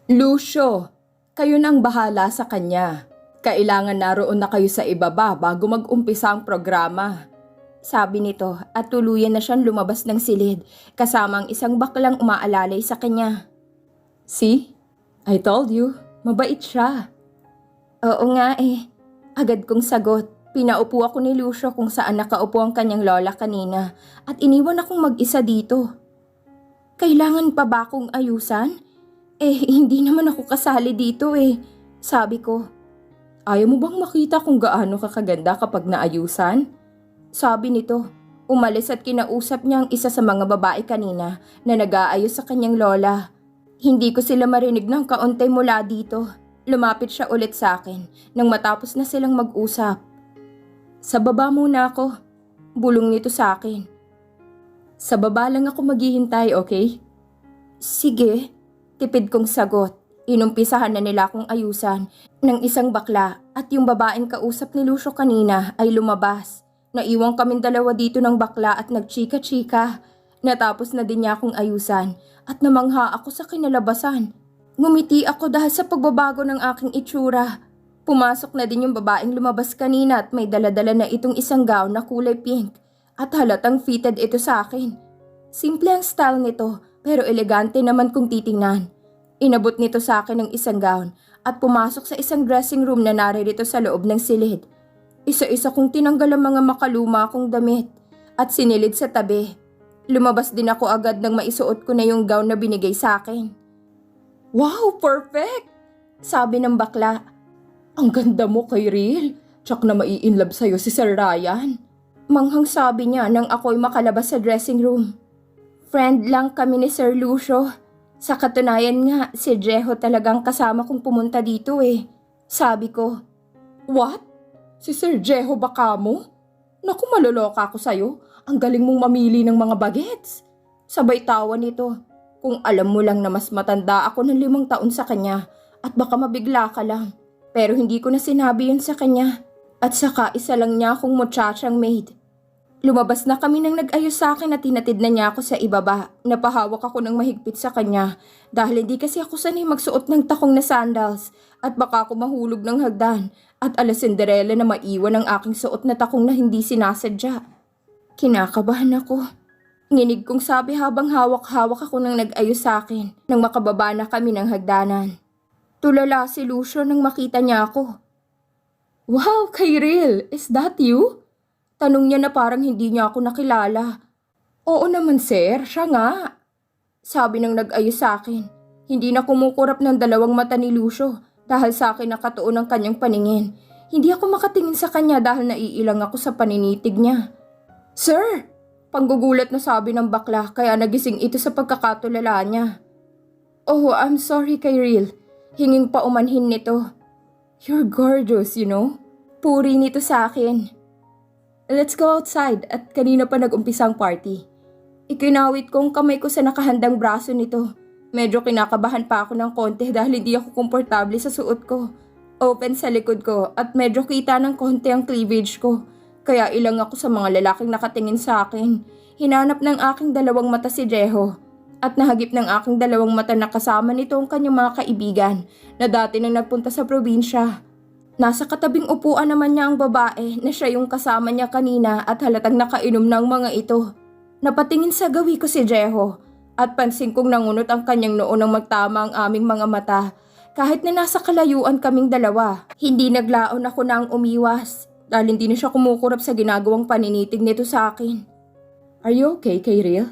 Lucio, kayo nang bahala sa kanya. Kailangan naroon na kayo sa ibaba bago mag-umpisa ang programa. Sabi nito at tuluyan na siyang lumabas ng silid kasama ang isang baklang umaalalay sa kanya. See? I told you, mabait siya. Oo nga eh. Agad kong sagot. Pinaupo ako ni Lucio kung saan nakaupo ang kanyang lola kanina at iniwan akong mag-isa dito. Kailangan pa ba akong ayusan? Hindi naman ako kasali dito eh. Sabi ko, ayaw mo bang makita kung gaano ka kaganda kapag naayusan? Sabi nito, umalis at kinausap niya ang isa sa mga babae kanina na nag-aayos sa kanyang lola. Hindi ko sila marinig ng kaunti mula dito. Lumapit siya ulit sa akin nang matapos na silang mag-usap. Sa baba muna ako. Bulong nito sa akin. Sa baba lang ako maghihintay, okay? Sige. Tipid kong sagot. Inumpisahan na nila akong ayusan ng isang bakla at yung babaeng kausap ni Lucio kanina ay lumabas. Naiwang kaming dalawa dito ng bakla at nagchika-chika. Natapos na din niya akong ayusan at namangha ako sa kinalabasan. Ngumiti ako dahil sa pagbabago ng aking itsura. Pumasok na din yung babaeng lumabas kanina at may daladala na itong isang gown na kulay pink at halatang fitted ito sa akin. Simple ang style nito pero elegante naman kung titingnan. Inabot nito sa akin ng isang gown at pumasok sa isang dressing room na naririto sa loob ng silid. Isa-isa kong tinanggal ang mga makaluma kong damit at sinilid sa tabi. Lumabas din ako agad nang maisuot ko na yung gown na binigay sa akin. Wow, perfect! Sabi ng bakla. Ang ganda mo, Kyril. Tsak na mai-inlove sa'yo si Sir Ryan. Manghang sabi niya nang ako'y makalabas sa dressing room. Friend lang kami ni Sir Lucio. Sa katunayan nga, si Jeho talagang kasama kong pumunta dito eh. Sabi ko, what? Si Sir Jeho ba kamo? Naku, maloloka ako sa'yo. Ang galing mong mamili ng mga bagets. Sabay tawa nito. Kung alam mo lang na mas matanda ako ng 5 taon sa kanya at baka mabigla ka lang. Pero hindi ko na sinabi yun sa kanya. At saka isa lang niya akong muchachang maid. Lumabas na kami nang nag-ayos sa akin at hinatid na niya ako sa ibaba. Napahawak ako ng mahigpit sa kanya dahil hindi kasi ako sanay magsuot ng takong na sandals at baka ako mahulog ng hagdan at ala Cinderella na maiwan ang aking suot na takong na hindi sinasadya. Kinakabahan ako. Nginig kong sabi habang hawak-hawak ako nang nag-ayos sa akin nang makababa na kami ng hagdanan. Tulala si Lucio nang makita niya ako. Wow, Kyril, is that you? Tanong niya na parang hindi niya ako nakilala. Oo naman sir, siya nga. Sabi ng nag-ayos sa akin. Hindi na kumukurap ng 2 mata ni Lucio dahil sa akin nakatuon ang kanyang paningin. Hindi ako makatingin sa kanya dahil naiilang ako sa paninitig niya. Sir! Panggugulat na sabi ng bakla kaya nagising ito sa pagkakatulala niya. Oh, I'm sorry Kyril. Hinging paumanhin nito. You're gorgeous, you know? Puri nito sa akin. Let's go outside at kanina pa nag-umpisa ang party. Ikinawit ko ang kamay ko sa nakahandang braso nito. Medyo kinakabahan pa ako ng konti dahil hindi ako komportable sa suot ko. Open sa likod ko at medyo kita ng konti ang cleavage ko. Kaya ilang ako sa mga lalaking nakatingin sa akin. Hinanap ng aking 2 mata si Jeho. At nahagip ng aking 2 mata na kasama nito ang kanyang mga kaibigan na dati nang nagpunta sa probinsya. Nasa katabing upuan naman niya ang babae na siya yung kasama niya kanina at halatang nakainom ng mga ito. Napatingin sa gawi ko si Jeho at pansin kong nangunot ang kanyang noo nang magtama ang aming mga mata. Kahit na nasa kalayuan kaming 2, hindi naglaon ako na ang umiwas dahil hindi na siya kumukurap sa ginagawang paninitig nito sa akin. Are you okay, Kyril?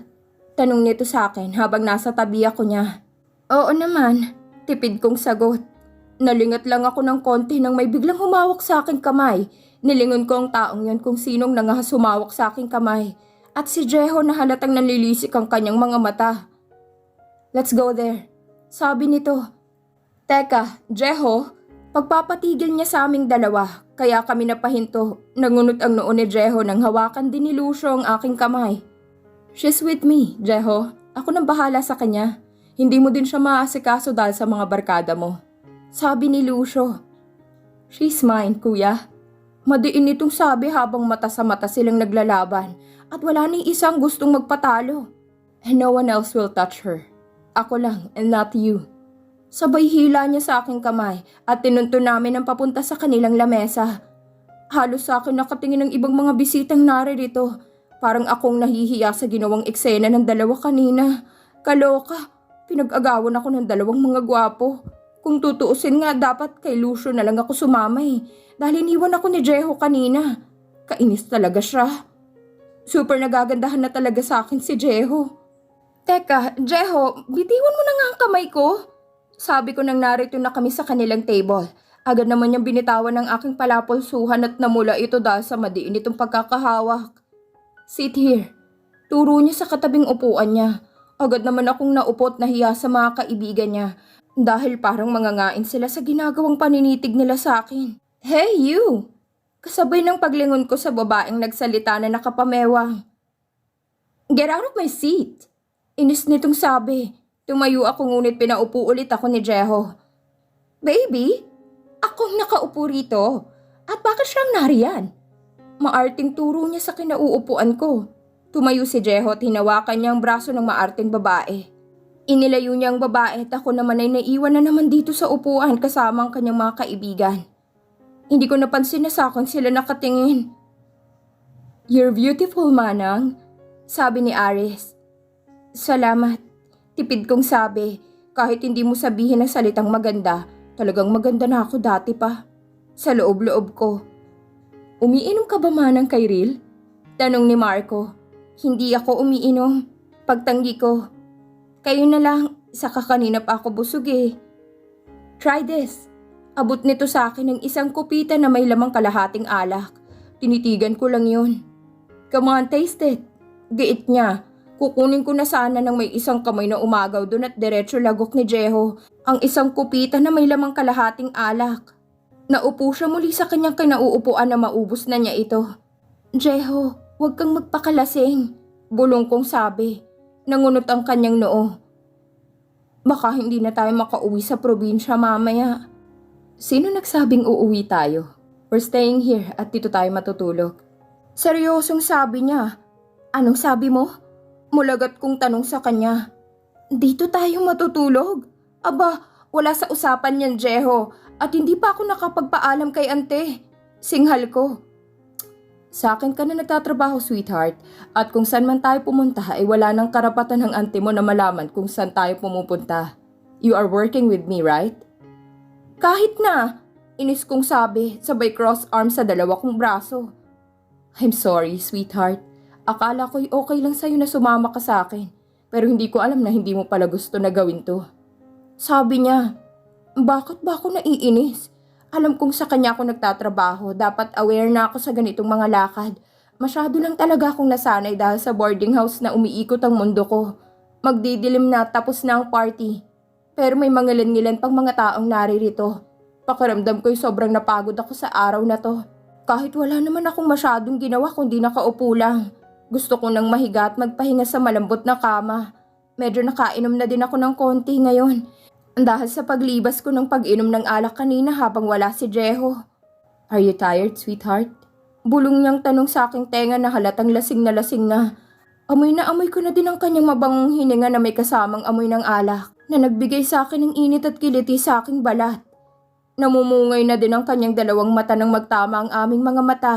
Tanong nito sa akin habang nasa tabi ako niya. Oo naman, tipid kong sagot. Nalingat lang ako ng konti nang may biglang humawak sa aking kamay. Nilingon ko ang taong yon kung sinong nangahas humawak sa aking kamay. At si Jeho na halatang nanlilisik ang kanyang mga mata. Let's go there. Sabi nito. Teka, Jeho, pagpapatigil niya sa aming 2, kaya kami napahinto. Nangunot ang noo ni Jeho nang hawakan din ni Lucio ang aking kamay. She's with me, Jeho. Ako nang bahala sa kanya. Hindi mo din siya maaasikaso dahil sa mga barkada mo. Sabi ni Lucio. She's mine, kuya. Madiin itong sabi habang mata sa mata silang naglalaban at wala ni isang gustong magpatalo. And no one else will touch her. Ako lang and not you. Sabay hila niya sa aking kamay at tinunto namin ang papunta sa kanilang lamesa. Halos sa akin nakatingin ng ibang mga bisitang naririto. Parang akong nahihiya sa ginawang eksena ng dalawa kanina. Kaloka, pinag-agawan ako ng dalawang mga gwapo. Kung tutuusin nga, dapat kay Lucio na lang ako sumama dahil iniwan ako ni Jeho kanina. Kainis talaga siya. Super nagagandahan na talaga sa akin si Jeho. Teka, Jeho, bitiwan mo na nga ang kamay ko. Sabi ko nang narito na kami sa kanilang table. Agad naman niyang binitawan ng aking palapolsuhan at namula ito dahil sa madiin itong pagkakahawak. Sit here. Turo niya sa katabing upuan niya. Agad naman akong naupot na hiya sa mga kaibigan niya dahil parang mangangain sila sa ginagawang paninitig nila sa akin. Hey you! Kasabay ng paglingon ko sa babaeng nagsalita na nakapamewang. Get out of my seat! Inis nitong sabi. Tumayo ako ngunit pinaupo ulit ako ni Jeho. Baby, akong nakaupo rito. At bakit siyang nariyan? Maarting turo niya sa kinauupuan ko. Tumayo si Jeho at hinawakan niya ang braso ng maarting babae. Inilayo niya ang babae at ako naman ay naiwan na naman dito sa upuan kasama ang kanyang mga kaibigan. Hindi ko napansin na sa akin sila nakatingin. You're beautiful, Manang, sabi ni Aris. Salamat. Tipid kong sabi, kahit hindi mo sabihin ang salitang maganda, talagang maganda na ako dati pa. Sa loob-loob ko. Umiinom ka ba Manang kay Ril? Tanong ni Marco. Hindi ako umiinom. Pagtanggi ko. Kayo na lang, saka kanina pa ako busog Try this. Abot nito sa akin ng isang kupita na may lamang kalahating alak. Tinitigan ko lang yun. Come on, taste it. Giit niya. Kukunin ko na sana ng may isang kamay na umagaw doon at diretso lagok ni Jeho ang isang kupita na may lamang kalahating alak. Naupo siya muli sa kanyang kinauupuan na maubos na niya ito. Jeho, huwag kang magpakalasing, bulong kong sabi. Nangunot ang kanyang noo. Baka hindi na tayo makauwi sa probinsya mamaya. Sino nagsabing uuwi tayo? We're staying here at dito tayo matutulog. Seryosong sabi niya. Anong sabi mo? Mulagat kong tanong sa kanya. Dito tayo matutulog? Aba, wala sa usapan yan, Jeho. At hindi pa ako nakapagpaalam kay ante. Singhal ko. Sa akin ka na nagtatrabaho, sweetheart. At kung saan man tayo pumunta ay wala nang karapatan ng ante mo na malaman kung saan tayo pumupunta. You are working with me, right? Kahit na. Inis kong sabi, sabay cross arms sa dalawa kong braso. I'm sorry, sweetheart. Akala ko'y okay lang sa'yo na sumama ka sa akin. Pero hindi ko alam na hindi mo pala gusto na gawin to. Sabi niya, bakit ba ako naiinis? Alam kong sa kanya ako nagtatrabaho. Dapat aware na ako sa ganitong mga lakad. Masyado lang talaga akong nasanay dahil sa boarding house na umiikot ang mundo ko. Magdidilim na tapos na ang party. Pero may mangilan-ngilan pang mga taong naririto. Pakiramdam ko'y sobrang napagod ako sa araw na to. Kahit wala naman akong masyadong ginawa kundi nakaupo lang. Gusto ko nang mahiga at magpahinga sa malambot na kama. Medyo nakainom na din ako ng konti ngayon. Dahil sa paglibas ko ng pag-inom ng alak kanina habang wala si Jeho. Are you tired, sweetheart? Bulong niyang tanong sa aking tenga na halatang lasing na. Amoy na amoy ko na din ang kanyang mabangong hininga na may kasamang amoy ng alak na nagbigay sa akin ng init at kiliti sa aking balat. Namumungay na din ang kanyang dalawang mata nang magtama ang aming mga mata.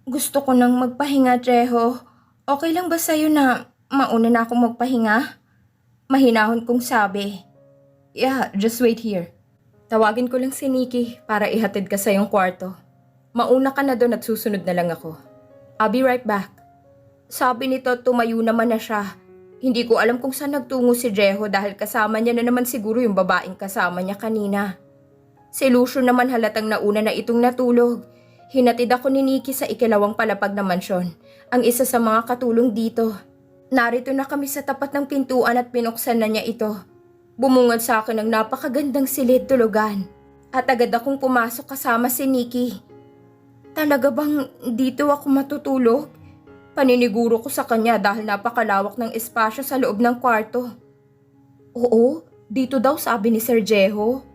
Gusto ko nang magpahinga, Jeho. Okay lang ba sa'yo na mauna na akong magpahinga? Mahinahon kong sabi. Yeah, just wait here. Tawagin ko lang si Nikki para ihatid ka sa iyong kwarto. Mauna ka na doon at susunod na lang ako. I'll be right back. Sabi nito tumayo naman na siya. Hindi ko alam kung saan nagtungo si Jeho dahil kasama niya na naman siguro yung babaeng kasama niya kanina. Si Lucio naman halatang nauna na itong natulog. Hinatid ako ni Nikki sa ikalawang palapag na mansyon, ang isa sa mga katulong dito. Narito na kami sa tapat ng pintuan at pinuksan na niya ito. Bumungad sa akin ng napakagandang silid tulugan at agad akong pumasok kasama si Nikki. Talaga bang dito ako matutulog? Paniniguro ko sa kanya dahil napakalawak ng espasyo sa loob ng kwarto. Oo, dito daw sabi ni Sir Jeho.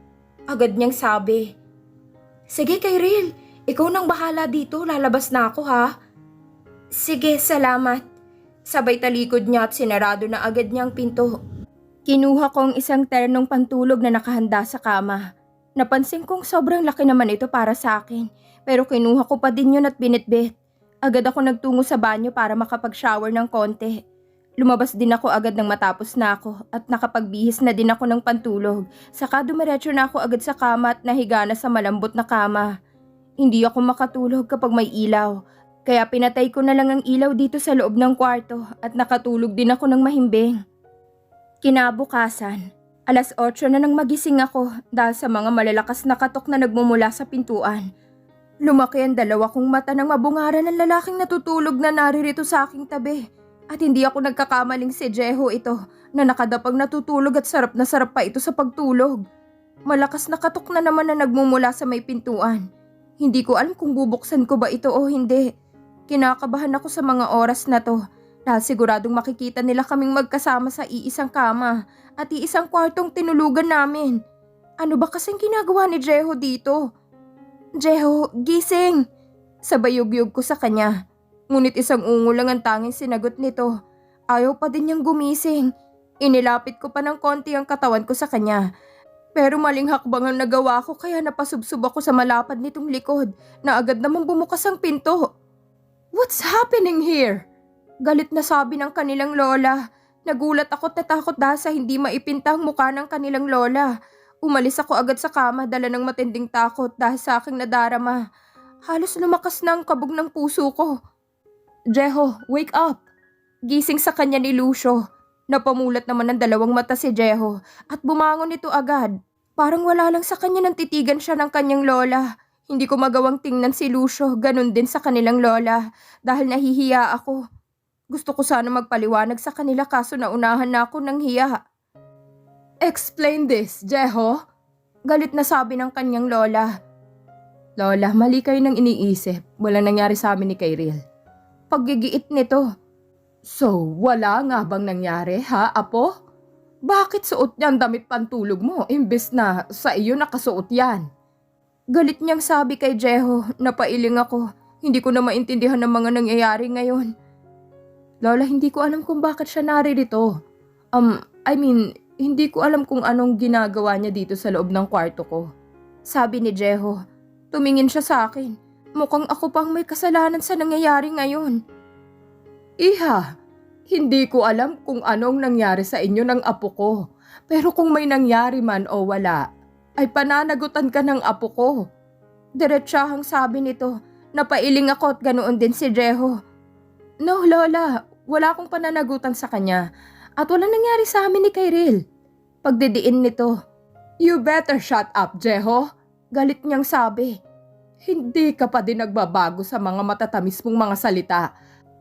Agad niyang sabi. Sige Kyril, ikaw nang bahala dito, lalabas na ako ha. Sige, salamat. Sabay talikod niya at sinarado na agad niyang pinto. Kinuha ko ang isang ternong pantulog na nakahanda sa kama. Napansin kong sobrang laki naman ito para sa akin, pero kinuha ko pa din yun at binitbit. Agad ako nagtungo sa banyo para makapag-shower ng konti. Lumabas din ako agad nang matapos na ako at nakapagbihis na din ako ng pantulog. Saka dumiretso na ako agad sa kama at nahiga na sa malambot na kama. Hindi ako makatulog kapag may ilaw, kaya pinatay ko na lang ang ilaw dito sa loob ng kwarto at nakatulog din ako ng mahimbing. Kinabukasan, 8:00 na nang magising ako dahil sa mga malalakas na katok na nagmumula sa pintuan. Lumaki ang dalawa kong mata ng mabungaran ng lalaking natutulog na naririto sa aking tabi. At hindi ako nagkakamaling si Jeho ito na nakadapag natutulog at sarap na sarap pa ito sa pagtulog. Malakas na katok na naman na nagmumula sa may pintuan. Hindi ko alam kung bubuksan ko ba ito o hindi. Kinakabahan ako sa mga oras na to dahil siguradong makikita nila kaming magkasama sa iisang kama at iisang kwartong tinulugan namin. Ano ba kasing ginagawa ni Jeho dito? Jeho, gising! Sabayog-yog ko sa kanya. Ngunit isang ungo lang ang tanging sinagot nito. Ayaw pa din niyang gumising. Inilapit ko pa ng konti ang katawan ko sa kanya. Pero maling hakbang ang nagawa ko kaya napasubsob ako sa malapad nitong likod na agad namang bumukas ang pinto. What's happening here? Galit na sabi ng kanilang lola. Nagulat ako at natakot dahil sa hindi maipinta ang mukha ng kanilang lola. Umalis ako agad sa kama dala ng matinding takot dahil sa aking nadarama. Halos lumakas na ang kabog ng puso ko. Jeho, wake up! Gising sa kanya ni Lucio. Napamulat naman ng dalawang mata si Jeho at bumangon ito agad. Parang wala lang sa kanya nang titigan siya ng kanyang lola. Hindi ko magawang tingnan si Lucio, ganun din sa kanilang lola dahil nahihiya ako. Gusto ko sana magpaliwanag sa kanila kaso naunahan na ako ng hiya. Explain this, Jeho. Galit na sabi ng kanyang lola. Lola, mali kayo nang iniisip. Walang nangyari sa amin ni Kairil. Paggigiit nito. So, wala nga bang nangyari, ha, apo? Bakit suot niyan damit pantulog mo imbes na sa iyo nakasuot yan? Galit niyang sabi kay Jeho, napailing ako. Hindi ko na maintindihan ang mga nangyayari ngayon. Lola, hindi ko alam kung bakit siya naririto. Hindi ko alam kung anong ginagawa niya dito sa loob ng kwarto ko. Sabi ni Jeho. Tumingin siya sa akin. Mukhang ako pang may kasalanan sa nangyayari ngayon. Iha, hindi ko alam kung anong nangyari sa inyo ng apo ko. Pero kung may nangyari man o wala, ay pananagutan ka ng apo ko. Diretsahang sabi nito, napailing ako at ganoon din si Jeho. No, Lola, wala akong pananagutan sa kanya at wala nangyari sa amin ni Kairil. Pagdidiin nito, You better shut up, Jeho. Galit niyang sabi. Hindi ka pa din nagbabago sa mga matatamis mong mga salita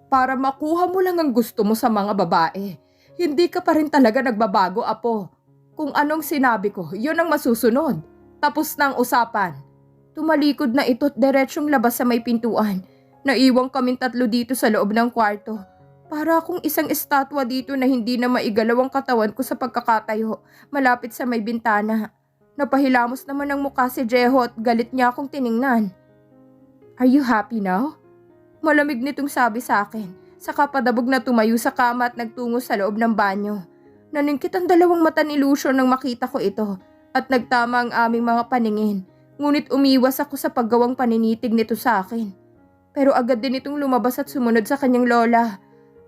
para makuha mo lang ang gusto mo sa mga babae. Hindi ka pa rin talaga nagbabago, apo. Kung anong sinabi ko, yun ang masusunod. Tapos na ang usapan. Tumalikod na ito at diretsyong labas sa may pintuan. Naiwang kaming tatlo dito sa loob ng kwarto. Para akong isang estatwa dito na hindi na maigalaw ang katawan ko sa pagkakatayo, malapit sa may bintana. Napahilamos naman ang mukha si Jeho at galit niya akong tiningnan. Are you happy now? Malamig nitong sabi sa akin. Saka padabog na tumayo sa kama at nagtungo sa loob ng banyo. Naningkit ang dalawang mata ni Lucio nang makita ko ito at nagtama ang aming mga paningin. Ngunit umiwas ako sa paggawang paninitig nito sa akin. Pero agad din itong lumabas at sumunod sa kanyang lola.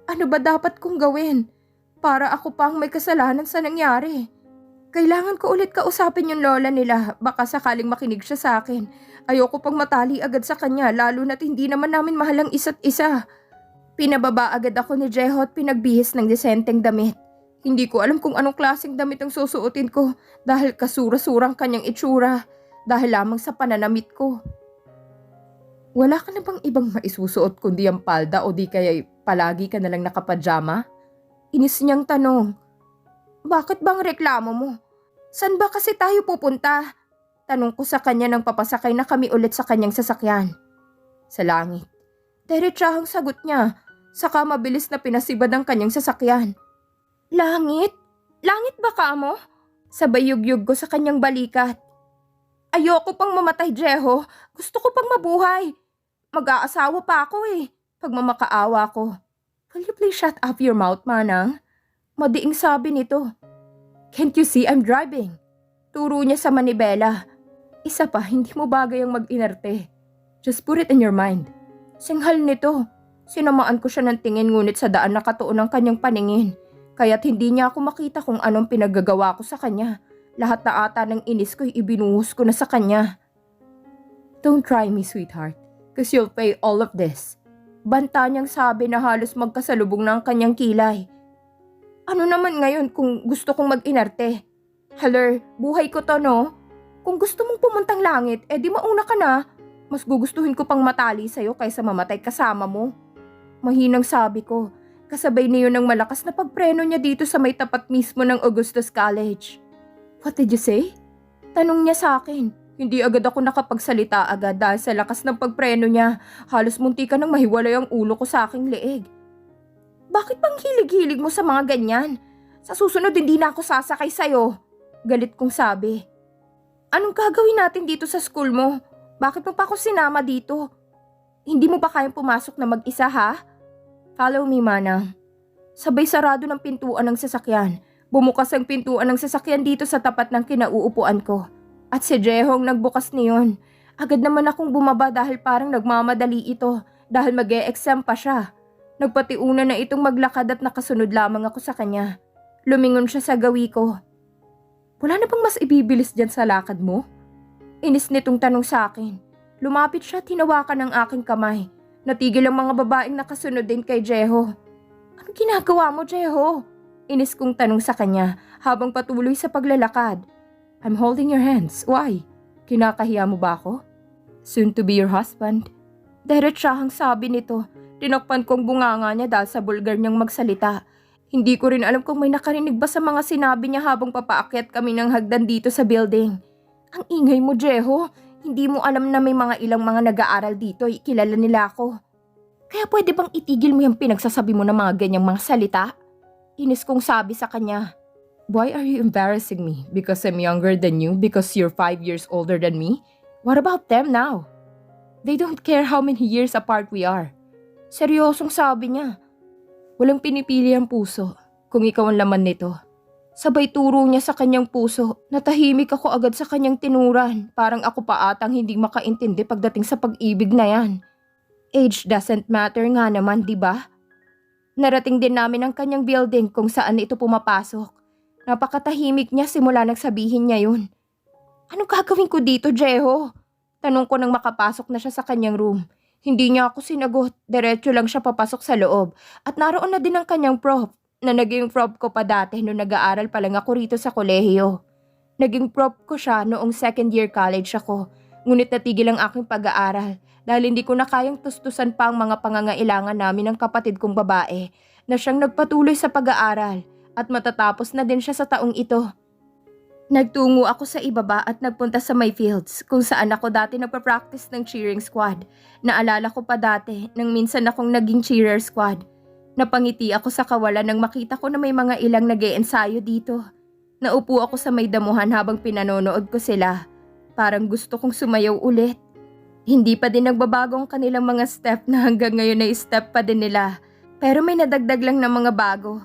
Ano ba dapat kong gawin? Para ako pang may kasalanan sa nangyari. Kailangan ko ulit kausapin yung lola nila, baka sakaling makinig siya sa akin. Ayoko pang matali agad sa kanya, lalo na't hindi naman namin mahal ang isa't isa. Pinababa agad ako ni Jeho at pinagbihis ng disenteng damit. Hindi ko alam kung anong klaseng damit ang susuotin ko dahil kasura-surang kanyang itsura, dahil lamang sa pananamit ko. Wala ka na bang ibang maisusuot kundi ang palda o di kaya palagi ka nalang nakapajama? Inis niyang tanong. Bakit bang reklamo mo? San ba kasi tayo pupunta? Tanong ko sa kanya nang papasakay na kami ulit sa kanyang sasakyan. Sa langit. Diretsahang sagot niya, saka mabilis na pinasibad ang kanyang sasakyan. Langit? Langit ba ka mo? Sabay yugyug ko sa kanyang balikat. Ayoko pang mamatay, Jeho. Gusto ko pang mabuhay. Mag-aasawa pa ako eh. Pagmamakaawa ko. Will you please shut up your mouth, Manang? Madiing sabi nito. Can't you see I'm driving? Turo niya sa manibela. Isa pa, hindi mo bagay ang mag-inarte. Just put it in your mind. Singhal nito. Sinamaan ko siya ng tingin ngunit sa daan nakatuon ang kanyang paningin. Kaya't hindi niya ako makita kung anong pinaggagawa ko sa kanya. Lahat na ata ng inis ko'y ibinuhos ko na sa kanya. Don't try me, sweetheart, cause you'll pay all of this. Banta niyang sabi na halos magkasalubong na ang kanyang kilay. Ano naman ngayon kung gusto kong mag-inarte? Haler, buhay ko to, no? Kung gusto mong pumuntang langit, di mauna ka na. Mas gugustuhin ko pang matali sa'yo kaysa mamatay kasama mo. Mahinang sabi ko. Kasabay niyo ng malakas na pagpreno niya dito sa may tapat mismo ng Augustus College. What did you say? Tanong niya sa akin. Hindi agad ako nakapagsalita agad dahil sa lakas ng pagpreno niya. Halos munti ka nang mahiwalay ang ulo ko sa aking leeg. Bakit bang hilig-hilig mo sa mga ganyan? Sa susunod hindi na ako sasakay sa'yo. Galit kong sabi. Anong gagawin natin dito sa school mo? Bakit mo pa ako sinama dito? Hindi mo ba kayang pumasok na mag-isa ha? Follow me, Manang. Sabay sarado ng pintuan ng sasakyan. Bumukas ang pintuan ng sasakyan dito sa tapat ng kinauupuan ko. At si Jehong nagbukas niyon. Agad naman akong bumaba dahil parang nagmamadali ito dahil mag-e-exam pa siya. Nagpatiuna na itong maglakad at nakasunod lamang ako sa kanya. Lumingon siya sa gawi ko. Wala na bang mas ibibilis dyan sa lakad mo? Inis nitong tanong sa akin. Lumapit siya at hinawakan ang aking kamay. Natigil ang mga babaeng nakasunod din kay Jeho. Ano ginagawa mo, Jeho? Inis kong tanong sa kanya habang patuloy sa paglalakad. I'm holding your hands. Why? Kinakahiya mo ba ako? Soon to be your husband. Diretsahang sabi nito. Tinakpan kong bunganga niya dahil sa bulgar niyang magsalita. Hindi ko rin alam kung may nakarinig ba sa mga sinabi niya habang papaakyat kami ng hagdan dito sa building. Ang ingay mo, Jeho. Hindi mo alam na may mga ilang mga nag-aaral dito, kilala nila ako. Kaya pwede bang itigil mo yung pinagsasabi mo ng mga ganyang mga salita? Inis kong sabi sa kanya. Why are you embarrassing me? Because I'm younger than you? Because you're 5 years older than me? What about them now? They don't care how many years apart we are. Seryosong sabi niya. Walang pinipili ang puso kung ikaw ang laman nito. Sabay turo niya sa kanyang puso. Natahimik ako agad sa kanyang tinuran. Parang ako pa atang hindi makaintindi pagdating sa pag-ibig na yan. Age doesn't matter nga naman, di ba? Narating din namin ang kanyang building kung saan ito pumapasok. Napakatahimik niya simula nagsabihin niya yun. Ano gagawin ko dito, Jeho? Tanong ko nang makapasok na siya sa kanyang room. Hindi niya ako sinagot. Diretso lang siya papasok sa loob. At naroon na din ang kanyang prof. Na naging prop ko pa dati noong nag-aaral pa lang ako rito sa kolehiyo. Naging prop ko siya noong second year college ako, ngunit natigil ang aking pag-aaral dahil hindi ko na kayang tustusan pa ang mga pangangailangan namin ng kapatid kong babae na siyang nagpatuloy sa pag-aaral at matatapos na din siya sa taong ito. Nagtungo ako sa ibaba at nagpunta sa Mayfields kung saan ako dati nagpa-practice ng cheering squad. Naalala ko pa dati nang minsan akong naging cheerer squad. Napangiti ako sa kawalan nang makita ko na may mga ilang nag-e-ensayo dito. Naupo ako sa may damuhan habang pinanonood ko sila. Parang gusto kong sumayaw ulit. Hindi pa din nagbabago ang kanilang mga step na hanggang ngayon ay step pa din nila. Pero may nadagdag lang na mga bago.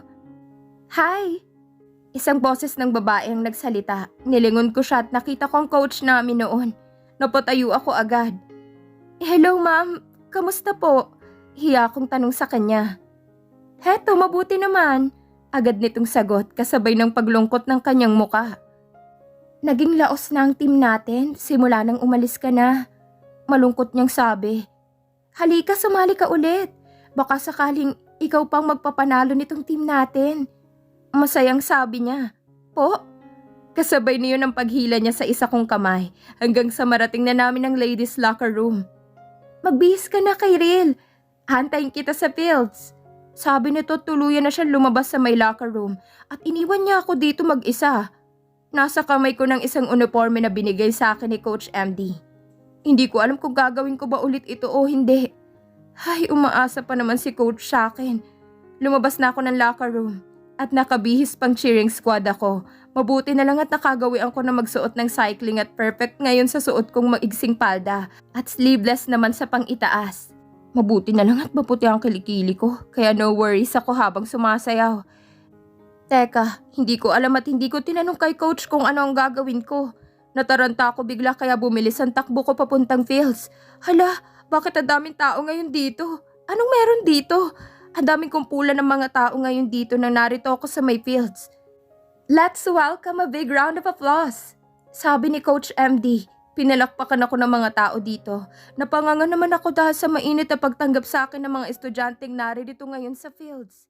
Hi! Isang boses ng babae ang nagsalita. Nilingon ko siya at nakita ko ang coach namin noon. Napatayo ako agad. Hello ma'am, kamusta po? Hiya akong tanong sa kanya. Heto, mabuti naman. Agad nitong sagot kasabay ng paglungkot ng kanyang muka. Naging laos na ang team natin simula nang umalis ka na. Malungkot niyang sabi. Halika, sumali ka ulit. Baka sakaling ikaw pang magpapanalo nitong team natin. Masayang sabi niya. Po? Kasabay niyo ng paghila niya sa isa kong kamay hanggang sa marating na namin ang ladies locker room. Magbihis ka na kay Ril. Hantayin kita sa fields. Sabi nito tuluyan na siyang lumabas sa may locker room at iniwan niya ako dito mag-isa. Nasa kamay ko ng isang uniforme na binigay sa akin ni Coach MD. Hindi ko alam kung gagawin ko ba ulit ito o hindi. Ay, umaasa pa naman si Coach sa akin. Lumabas na ako ng locker room at nakabihis pang cheering squad ako. Mabuti na lang at nakagawian ko na magsuot ng cycling at perfect ngayon sa suot kong maigsing palda at sleeveless naman sa pang-itaas. Mabuti na lang at maputi ang kilikili ko, kaya no worries ako habang sumasayaw. Teka, hindi ko alam at hindi ko tinanong kay coach kung ano ang gagawin ko. Nataranta ako bigla kaya bumilis ang takbo ko papuntang fields. Hala, bakit ang daming tao ngayon dito? Anong meron dito? Ang daming kumpulan ng mga tao ngayon dito na narito ako sa may fields. Let's welcome a big round of applause. Sabi ni Coach MD. Pinalakpakan ako ng mga tao dito. Napanganga naman ako dahil sa mainit na pagtanggap sa akin ng mga estudyanteng naririto ngayon sa fields.